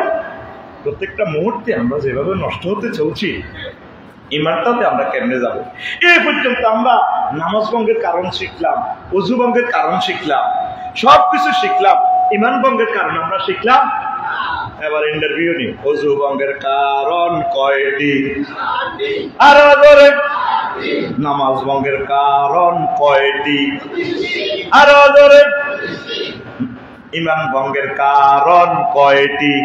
প্রত্যেকটা মুহূর্তে আমরা যেভাবে নষ্ট হতে চলছি ইমানটাতে আমরা কেমনে যাব? এই পর্যন্ত আমরা নামাজ ভঙ্গের কারণ শিখলাম, অজু ভঙ্গের কারণ শিখলাম, সবকিছু শিখলাম, ইমান ভঙ্গের কারণ আমরা শিখলাম। এবার ইন্টারভিউ নি, অজু ভঙ্গের কারণ কয়টি? আর ধরে নামাজ ভঙ্গের কারণ কয়টি? আর ধরে ইমান ভঙ্গের কারণ কয়টি?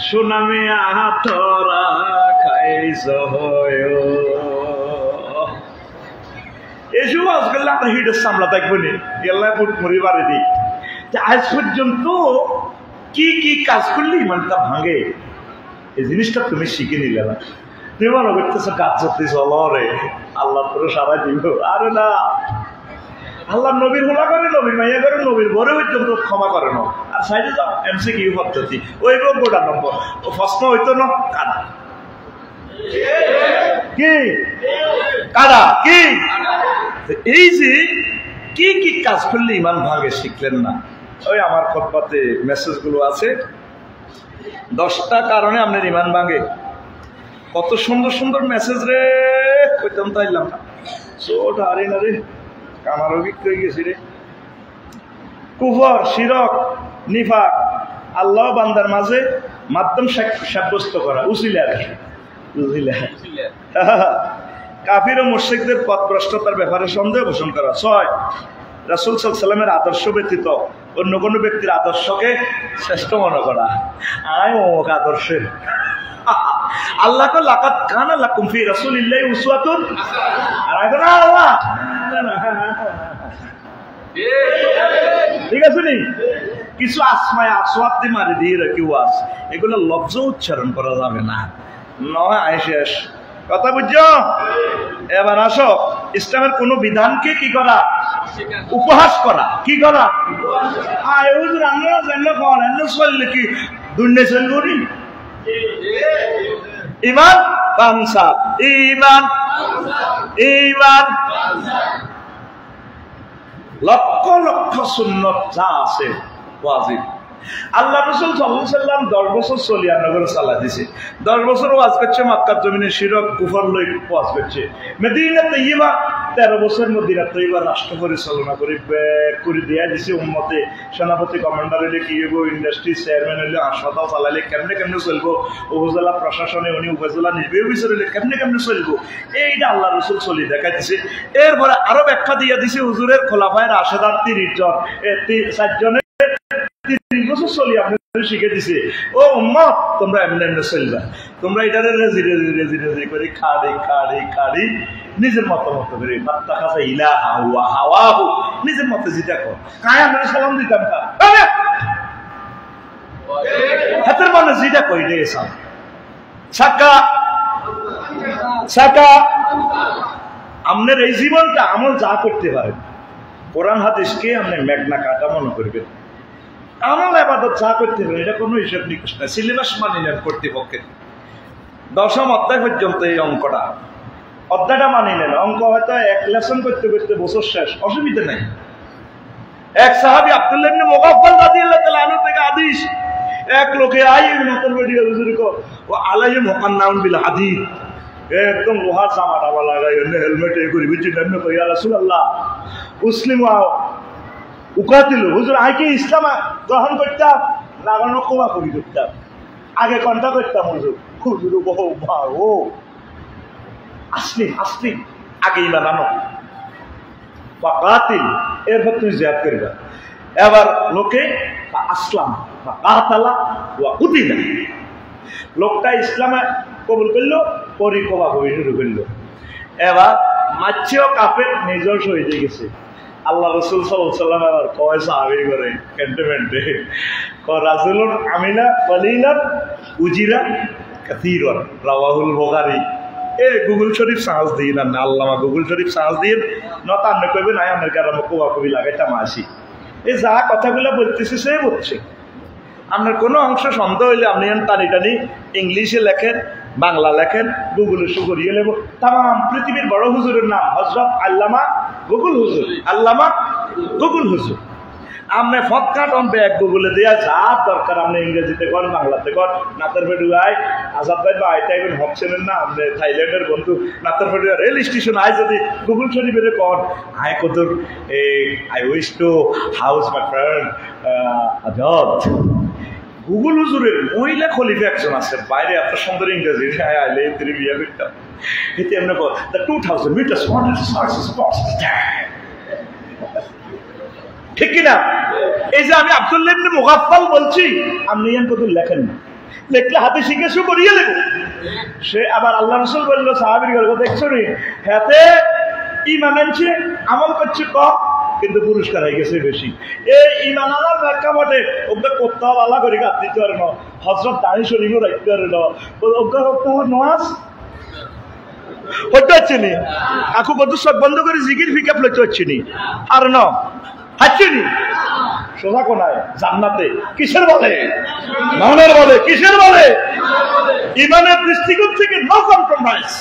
সুনামে আতরা খাইছ এসব আজকাল আমরা হিটের সামলা থাকবো নি গেল্লা ফুট মরি বাড়ি দিই। আজ পর্যন্ত কি কি কাজ করলে ইমানটা ভাঙে এই জিনিসটা তুমি শিখে নিলে না। তুমি মনে করতেছো কাজ করতে চলো রে আল্লাহ তোর সারা দিব। আরে না, আল্লাহ নবীর হোলা করে, নবীর মাইয়া করে, নবীর বরে পর্যন্ত ক্ষমা করে না। আর সাইডে যাও MCQ পদ্ধতি, ওই গোটা নম্বর ও প্রশ্ন হইতো না কাদা কি কাদা কি। এই যে কি কি কাজ করলে ইমান ভাঙে শিখলেন না। ওই আমার খতবাতে মেসেজ গুলো আছে 10টা কারণে আপনার ইমান ভাঙে। কত সুন্দর সুন্দর মেসেজ রে, কইতাম তাইলাম না চোট হারি না রে, কামার অভিজ্ঞ হয়ে গেছি রে। কুফর, শিরক, নিফাক আল্লাহ বান্দার মাঝে মাধ্যম সাব্যস্ত করা, উসিলা আর কি, উসিলা। কাফির ও মুশরিকদের পথভ্রষ্টতার ব্যাপারে সন্দেহ পোষণ করা। 6 রাসূল সাল্লাল্লাহু আলাইহি ওয়াসাল্লামের আদর্শ ব্যতীত অন্য কোনো ব্যক্তির আদর্শকে শ্রেষ্ঠ মনে করা। আয় ও আদর্শের আল্লাহ কো লাকাদ কানা লাকুম ফি রাসূলিল্লাহি উসওয়াতুন হাসানাহ। আর এখন আল্লাহ ঠিক আছে নি কিছু আসমায় আসওয়াত দিয়ে মারি দিয়ে রাখি ওয়াজ, এগুলো লফজ উচ্চারণ করা যাবে না। নয় আইশেষ কথা বুঝছো? এবার আসো, ইসলামের কোন বিধানকে কি করা? উপহাস করা। কি করা? কি দুনিয়া চলবি ইমান পাংসা, ইমান ইমান লক্ষ লক্ষ সুন্নত যা আছে ওয়াজিব। আল্লাহ রাসূল সাল্লাল্লাহু আলাইহি ওয়াসাল্লাম 10 বছর সলিয়া নগর সালা দিছে, 10 বছর ওয়াজ করছে মক্কার জমিনে শিরক কুফর লই ওয়াজ করছে। মদিনা তৈয়বা 13 বছর মদিনা তৈয়বা রাষ্ট্র পরিচালনা করে দিয়া দিছে উম্মতে। সেনাপতি কমান্ডার হইলে কি হইব, ইন্ডাস্ট্রি চেয়ারম্যান হইলে হাসপাতাল চালাইলে কেমনে কেমনে চলবো, উপজেলা প্রশাসনে উনি উপজেলা নির্বাহী অফিসার হইলে কেমনে কেমনে চলবো, এইটা আল্লাহ রাসূল চলি দেখা দিছে। এরপরে আরো ব্যাখ্যা দিয়া দিছে হুজুরের খোলাফায়ে রাশেদার 30 জন, 4 জনের 30 বছর চলি আপনাদের শিখে দিছে। ও উম্মত তোমরা এমনি এমনি চলবা, তোমরা এটারে রেজি রেজি রেজি রেজি করে খাড়ি খাড়ি খাড়ি নিজের মতো মতো করে বাত্তা খাসা ইলা হাওয়া হাওয়া নিজের মতো যেটা কর। কায় আমরা সালাম দিতাম না হাতের মানে যেটা কই রে সাল সাকা সাকা। আপনার এই জীবনটা আমল যা করতে পারেন কোরআন হাদিসকে আপনি মেঘনা কাটা মনে করবেন। আমল ইবাদত যা করতে পারেন এটা কোনো হিসাব নিকাশ না, সিলেবাস মানি নেন কর্তৃপক্ষের। 10ম অধ্যায় পর্যন্ত এই অঙ্কটা, অধ্যায়টা মানি নেন। অঙ্ক হয়তো 1 লেসন করতে করতে বছর শেষ, অসুবিধা নাই। এক সাহাবী আব্দুল্লাহ ইবনে মুগাফফাল রাদিয়াল্লাহু তাআলা আনহু থেকে হাদিস, এক লোকে আইন মতন ভিডিও হুজুর কো ও আলাইহি মুকান্নাউন বিল হাদিদ, একদম লোহার জামাটা লাগাই হেলমেট এ করি বুঝছেন এমনি কই ইয়া রাসূলুল্লাহ মুসলিম উকাতিল হুজুর আগে ইসলাম গ্রহণ করতাম লাগানো কোবা কবি করতাম, আগে কন্টা করতাম হুজুর হুজুর বহু ও আসলি আসলি আগে ইমান আনো বা কাতিল, এরপর তুই জিহাদ করবা। এবার লোকে আসলাম বা কাতালা ওয়া কুতিলা, লোকটা ইসলামে কবুল করলো, পরি কোবা কবি শুরু করলো। এবার মাছিও কাপে নিজস্ব হয়ে গেছে। আল্লাহ রসুল সাল্লাম আবার কয় সাহাবি করে ক্যান্টনমেন্টে রাজুলুন আমিনা কলিলান উজিরা কাসীরান রাওয়াহুল বুখারী। গুগল শরীফ সাহস দিই না আল্লামা গুগল শরীফ সাহস দিয়ে নত আপনি কইবেন নাই আমার কারণ কোয়া কবি লাগাইতাম আসি এই যা কথাগুলো বলতেছে সে বলছে। আপনার কোনো অংশ সন্দেহ হইলে আপনি টানি টানি ইংলিশে লেখেন, বাংলা লেখেন, গুগলে শু করিয়ে নেব। তাম পৃথিবীর বড় হুজুরের নাম হযরত আল্লামা গুগল হুজুর, আল্লামা গুগল হুজুর। আপনি ফটকাট ব্যাগ গুগলে দেওয়া যা দরকার আপনি ইংরেজিতে কর, বাংলাতে কর। নাতের বেডুয়ায় আজাদ ভাই বা আইটাইবেন হকছেন না আপনি থাইল্যান্ডের বন্ধু নাতের বেডুয়া রেল স্টেশন আয় যদি গুগল শরীফের কর আয় কত I wish to house my friend Azad. Google হুজুরের মহিলা খলিফা একজন আছে বাইরে এত সুন্দর ইংরেজি আইলে তিনি বিয়ে করতাম এতে এমনি বল দ্য 2000 মিটার্স ঠিক কিনা? এই যে আমি আব্দুল্লাহ ইবনে মুগাফফাল বলছি আপনি ইয়ান কত লেখেন না, লেখলে হাতে শিখে শু করিয়ে লেখো। সে আবার আল্লাহ রাসূল বললো সাহাবীর কথা দেখছো নি হাতে ঈমান আনছে আমল করছে কম কিন্তু পুরস্কার হয়ে গেছে বেশি। এই ঈমান আনার ব্যাখ্যা বটে ওকে করতে হবে আল্লাহ করে কাট দিতে পারে না, হযরত দানি শরীফও রাখতে পারে না, ওকে করতে হবে নামাজ হতে হচ্ছে নি আকু কত সব বন্ধ করে জিকির ফিকাপ লইতে হচ্ছে নি আর না হচ্ছে নি সোজা কোনায় জান্নাতে কিসের বলে মানের বলে কিসের বলে ঈমানের দৃষ্টিকোণ থেকে no compromise.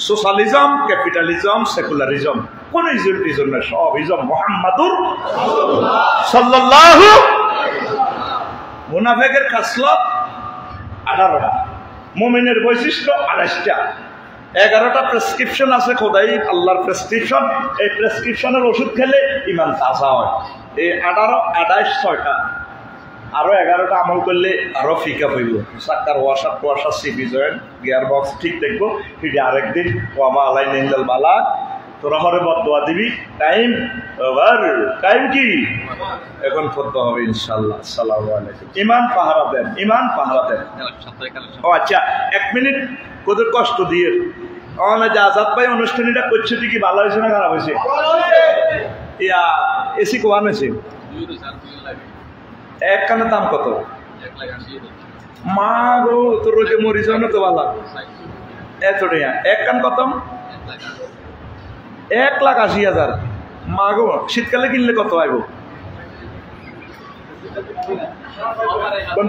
Socialism, capitalism, secularism কোন ইজম না, সব ইজম মুহাম্মাদুর সাল্লাল্লাহু। মুনাফিকের খাসলত 18টা, মুমিনের বৈশিষ্ট্য 28টা, 11টা প্রেসক্রিপশন আছে খোদাই আল্লাহর প্রেসক্রিপশন। এই প্রেসক্রিপশনের ওষুধ খেলে ইমান তাজা হয়। এই 18, 28, 6টা আরো 11টা আমল করলে আরো ফিকা হইব। চাক্কার ওয়াশার টোয়াশার সিপি জয়েন্ট গিয়ার বক্স ঠিক দেখবো ফিরে আরেকদিন ওয়ামা আলাই নিন্দাল বালা তোরা হরে বদোয়া দিবি টাইম ওভার। টাইম কি এখন করতে হবে ইনশাল্লাহ। আসসালামু আলাইকুম। ইমান পাহারা দেন, ইমান পাহারা দেন। ও আচ্ছা 1 মিনিট কোদের কষ্ট দিয়ে যে আজাদ ভাই অনুষ্ঠানটা করছে কি ভালো হয়েছে না খারাপ হয়েছে? ইয়া এসি কোয়ান হয়েছে এক কানের দাম কত? মা গো তোর রোজে মরিচ না তো ভালো এত টাকা এক কান কত? 1,80,000। মা গো শীতকালে কিনলে কত আইব? কোন